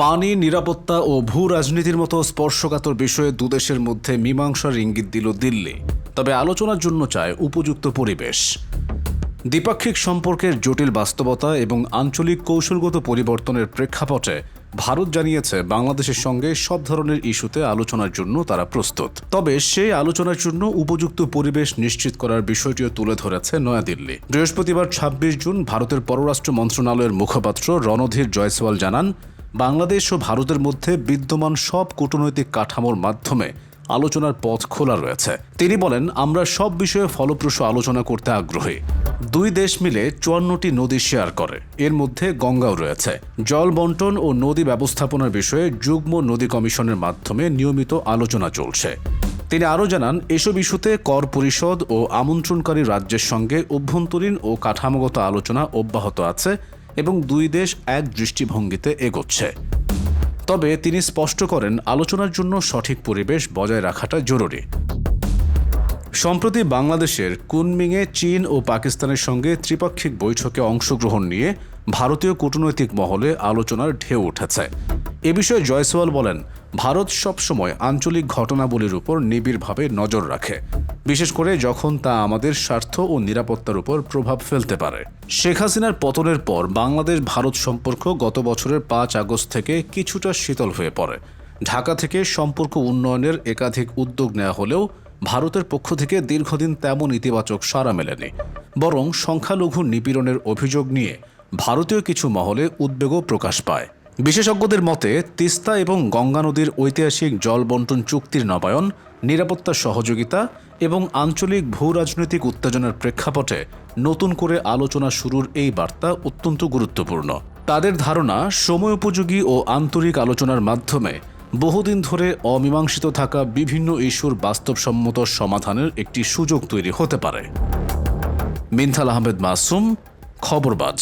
পানি, নিরাপত্তা ও ভূ রাজনীতির মতো স্পর্শকাতর বিষয়ে দুদেশের মধ্যে মীমাংসার ইঙ্গিত দিল দিল্লি। তবে আলোচনার জন্য চায় উপযুক্ত পরিবেশ। দ্বিপাক্ষিক সম্পর্কের জটিল বাস্তবতা এবং আঞ্চলিক কৌশলগত পরিবর্তনের প্রেক্ষাপটে ভারত জানিয়েছে বাংলাদেশের সঙ্গে সব ধরনের ইস্যুতে আলোচনার জন্য তারা প্রস্তুত। তবে সেই আলোচনার জন্য উপযুক্ত পরিবেশ নিশ্চিত করার বিষয়টিও তুলে ধরেছে নয়াদিল্লি। বৃহস্পতিবার ২৬ জুন ভারতের পররাষ্ট্র মন্ত্রণালয়ের মুখপাত্র রণধীর জয়সওয়াল জানান, বাংলাদেশ ও ভারতের মধ্যে বিদ্যমান সব কূটনৈতিক কাঠামোর মাধ্যমে আলোচনার পথ খোলা রয়েছে। তিনি বলেন, আমরা সব বিষয়ে ফলপ্রসূ আলোচনা করতে আগ্রহী। দুই দেশ মিলে ৫৪টি নদী শেয়ার করে, এর মধ্যে গঙ্গাও রয়েছে। জল বন্টন ও নদী ব্যবস্থাপনার বিষয়ে যুগ্ম নদী কমিশনের মাধ্যমে নিয়মিত আলোচনা চলছে। তিনি আরও জানান, এসব ইস্যুতে কর পরিষদ ও আমন্ত্রণকারী রাজ্যের সঙ্গে অভ্যন্তরীণ ও কাঠামোগত আলোচনা অব্যাহত আছে এবং দুই দেশ এক দৃষ্টিভঙ্গিতে এগোচ্ছে। তবে তিনি স্পষ্ট করেন, আলোচনার জন্য সঠিক পরিবেশ বজায় রাখাটা জরুরি। সম্প্রতি বাংলাদেশের কুনমিংয়ে চীন ও পাকিস্তানের সঙ্গে ত্রিপাক্ষিক বৈঠকে অংশগ্রহণ নিয়ে ভারতীয় কূটনৈতিক মহলে আলোচনার ঢেউ উঠেছে। এ বিষয়ে জয়সওয়াল বলেন, ভারত সবসময় আঞ্চলিক ঘটনাবলীর উপর নিবিড়ভাবে নজর রাখে, বিশেষ করে যখন তা আমাদের স্বার্থ ও নিরাপত্তার উপর প্রভাব ফেলতে পারে। শেখ হাসিনার পতনের পর বাংলাদেশ ভারত সম্পর্ক গত বছরের ৫ আগস্ট থেকে কিছুটা শীতল হয়ে পড়ে। ঢাকা থেকে সম্পর্ক উন্নয়নের একাধিক উদ্যোগ নেওয়া হলেও ভারতের পক্ষ থেকে দীর্ঘদিন তেমন ইতিবাচক সাড়া মেলেনি। বরং সংখ্যালঘু নিপীড়নের অভিযোগ নিয়ে ভারতীয় কিছু মহলে উদ্বেগও প্রকাশ পায়। বিশেষজ্ঞদের মতে, তিস্তা এবং গঙ্গা নদীর ঐতিহাসিক জল বন্টন চুক্তির নবায়ন, নিরাপত্তা সহযোগিতা এবং আঞ্চলিক ভূ রাজনৈতিক উত্তেজনার প্রেক্ষাপটে নতুন করে আলোচনা শুরুর এই বার্তা অত্যন্ত গুরুত্বপূর্ণ। তাদের ধারণা, সময়োপযোগী ও আন্তরিক আলোচনার মাধ্যমে বহুদিন ধরে অমীমাংসিত থাকা বিভিন্ন ইস্যুর বাস্তবসম্মত সমাধানের একটি সুযোগ তৈরি হতে পারে। মিনথাল আহমেদ মাসুম, খবরবাজ।